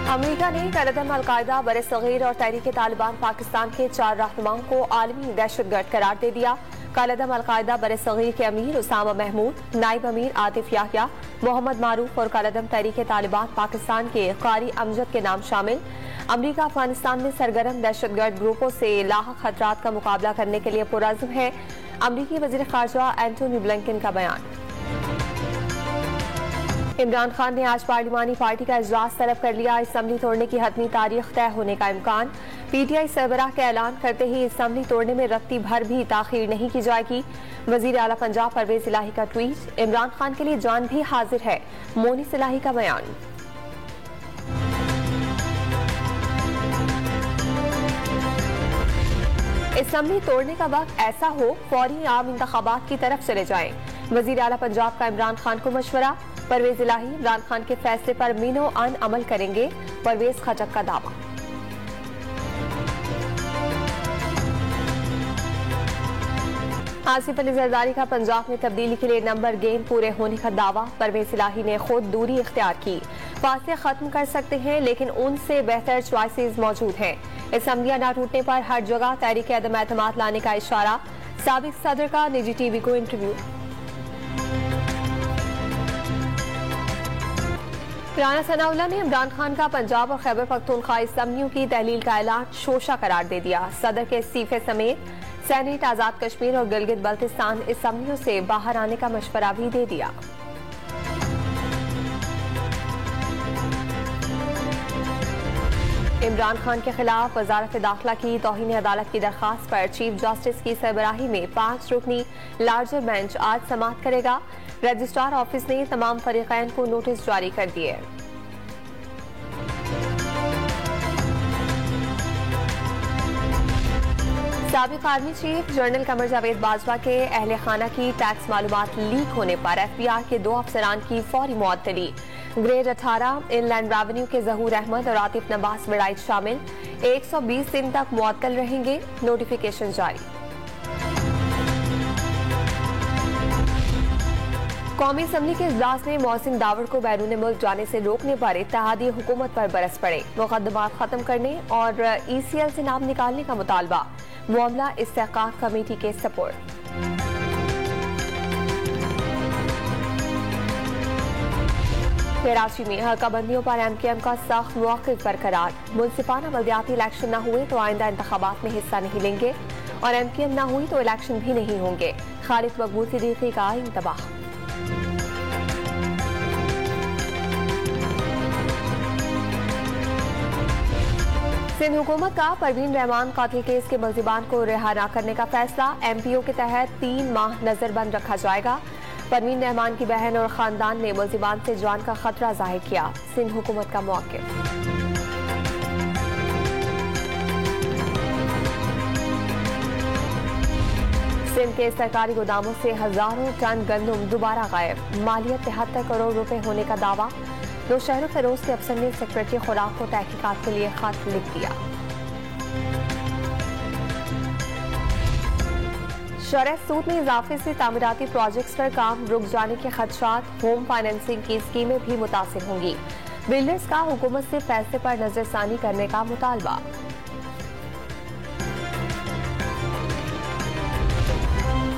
America ने कलदम al Qaeda बरसगीर और तहरीक तालिबान पाकिस्तान के 4 रहनुमाओं को आलमी दहशतगर्द करार दे दिया। कलदम अलकायदा बरसगीर के अमीर उसामा महमूद, नायब अमीर आतिफ याहिया, मोहम्मद मारूफ और कलदम तहरीक तालिबान पाकिस्तान के कारी अमजद के नाम शामिल। अमेरिका अफगानिस्तान में सरगर्म दहशतगर्द ग्रुपों से लाहक खतरात का मुकाबला करने के लिए पुरअज़्म है। अमरीकी वज़ीर ख़ारजा एंटोनी ब्लिंकन का बयान। इमरान खान ने आज पार्लिमानी पार्टी का इजलास तलब कर लिया। असम्बली तोड़ने की हतमी तारीख तय होने का इम्कान। पीटीआई सरबराह के ऐलान करते ही असम्बली तोड़ने में रत्ती भर भी ताखीर नहीं की जाएगी। वजीर आला पंजाब परवेज इलाही का ट्वीट। इमरान खान के लिए जान भी हाजिर है, मोनिस इलाही का बयान। असम्बली तोड़ने का वक्त ऐसा हो फौरी आम इंतखाबात की तरफ चले जाएं। वजीर आला पंजाब का इमरान खान को मशवरा। परवेज इलाही इमरान खान के फैसले पर मीनो अन अमल करेंगे, परवेज खचक का दावा। आसिफ अली जरदारी का पंजाब में तब्दीली के लिए नंबर गेम पूरे होने का दावा। परवेज इलाही ने खुद दूरी इख्तियार की। फासले खत्म कर सकते हैं लेकिन उनसे बेहतर चॉइसेस मौजूद हैं। असम्बलियां न टूटने पर हर जगह तहरीक अदम एतमाद लाने का इशारा। साबिक सदर का निजी टीवी को इंटरव्यू। राना सनाउल्लाह ने इमरान खान का पंजाब और खैबर पख्तूनख्वा असम्बलियों की तहलील का ऐलान शोशा करार दे दिया। सदर के इस्तीफे समेत सेनेट, आजाद कश्मीर और गिलगित बल्तिस्तान असम्बलियों से बाहर आने का मशवरा भी दे दिया। इमरान खान के खिलाफ वजारत दाखिला की तौहीन अदालत की दरखास्त पर चीफ जस्टिस की सरबराही में 5 रुकनी लार्जर बेंच आज समाअत करेगा। रजिस्ट्रार ऑफिस ने तमाम फरीकैन को नोटिस जारी कर दिए। साबिक army chief general Qamar Javed Bajwa के अहले खाना की टैक्स मालूमात लीक होने पर FBI के 2 अफसरान की फौरी मुअत्तली। ग्रेड 18 इनलैंड रेवेन्यू के जहूर अहमद और आतिफ नवाज विराइट शामिल। 120 दिन तक मुअत्तल रहेंगे, नोटिफिकेशन जारी। कौमी असम्बली के इजलास में मोहसिन दावड़ को बैरून मुल्क जाने से रोकने पर इत्तेहादी हुकूमत पर बरस पड़े। मुकदमात खत्म करने और ECL से नाम निकालने का मुतालबा। मामला इस्तेहकाक कमेटी के सपोर्ट। कराची में हल्काबंदियों पर MKM का सख्त मौक़िफ़ बरकरार। मुंसिपाना बल्दियाती इलेक्शन न हुए तो आइंदा इंतखाबात में हिस्सा नहीं लेंगे और MKM न हुई तो इलेक्शन भी नहीं होंगे। खालिद मकबूल सिद्दीकी का इंतबाह। सिंध हुकूमत का परवीन रहमान कातिल केस के मुल्ज़िमान को रिहा न करने का फैसला। MPO के तहत 3 माह नजरबंद रखा जाएगा। परवीन रहमान की बहन और खानदान ने मुल्ज़िमान से जान का खतरा जाहिर किया। सिंध हुकूमत का मौक़िफ़। सिंध के सरकारी गोदामों से हजारों टन गंदम दोबारा गायब। मालियत 73 करोड़ रुपए होने का दावा। 2 शहरों फिरोज के अफसर ने सेक्रेटरी खुराक को तहकीकात के लिए खत लिख दिया। शरह सूद में इजाफे से तामीराती प्रोजेक्ट्स पर काम रुक जाने के खदशात। होम फाइनेंसिंग की स्कीमें भी मुतासिर होंगी। बिल्डर्स का हुकूमत से फैसले पर नजरसानी करने का मुतालबा।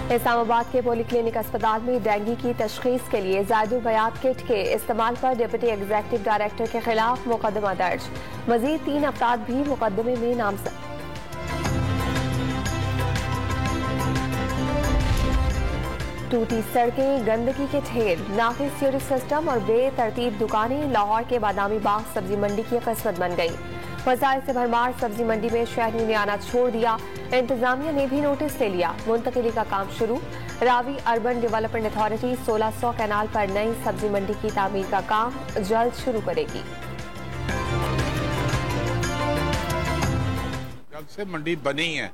इस्लामाबाद के पॉलीक्लिनिक अस्पताल में डेंगू की तशखीस के लिए ज़ायदुल बयात किट के इस्तेमाल पर डिप्टी एग्जीक्यूटिव डायरेक्टर के खिलाफ मुकदमा दर्ज। मजीद 3 अफराद भी मुकदमे में नामजद। टूटी सड़कें, गंदगी के ढेर, नाक़िस सीवरेज सिस्टम और बेतरतीब दुकानें लाहौर के बादामी बाग सब्जी मंडी की किस्मत बन गई। वसाइल से भरमार सब्जी मंडी में शहरियों ने आना छोड़ दिया। इंतजामिया ने भी नोटिस ले लिया। मुंतकिली का काम शुरू। Ravi urban development authority 1600 canal पर नई सब्जी मंडी की तामीर का काम जल्द शुरू करेगी। जब से मंडी बनी है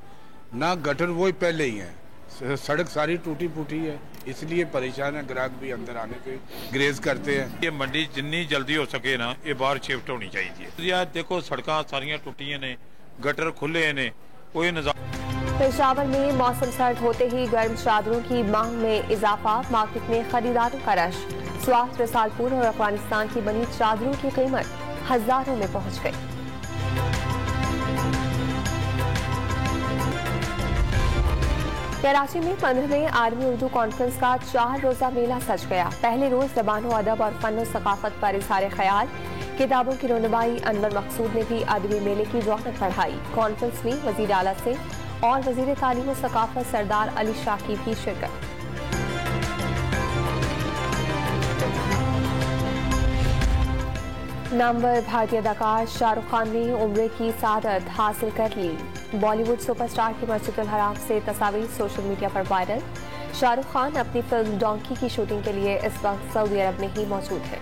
ना गटर वो पहले ही है, सड़क सारी टूटी फूटी है, इसलिए परेशान है। ग्राहक भी अंदर आने से ग्रेज करते हैं। ये मंडी जितनी जल्दी हो सके ना ये बाहर शिफ्ट होनी चाहिए। यार देखो सड़क सारियां टूटियां ने, गटर खुले ने, कोई निजाम। पेशावर में मौसम सर्द होते ही गर्म चादरों की मांग में इजाफा। मार्केट में खरीदारों का रश। स्वात, रसालपुर और अफगानिस्तान की बनी चादरों की कीमत हजारों में पहुंच गई। कराची में 15वें आर्मी उर्दू कॉन्फ्रेंस का 4 रोजा मेला सज गया। पहले रोज ज़बान व अदब और फन व सकाफत पर इज़हार ख्याल, किताबों की रोनमाई। अनवर मकसूद ने भी अदबी मेले की रौनक बढ़ाई। कॉन्फ्रेंस में वज़ीर आला से और वज़ीर तालीम व सकाफत सरदार अली शाह की भी शिरकत। नामवर भारतीय अदाकार शाहरुख खान ने उम्रे की सादत हासिल कर ली। बॉलीवुड सुपरस्टार की मस्जिदुल हराम से तस्वीर सोशल मीडिया पर वायरल। शाहरुख खान अपनी फिल्म डोंकी की शूटिंग के लिए इस वक्त सऊदी अरब में ही मौजूद है।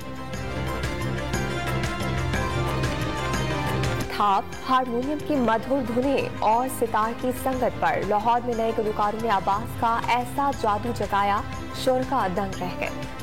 थाप, हारमोनियम की मधुर धुनें और सितार की संगत पर लाहौर में नए गुलकारों ने आवाज का ऐसा जादू जगाया, शुरा दंग रह गए।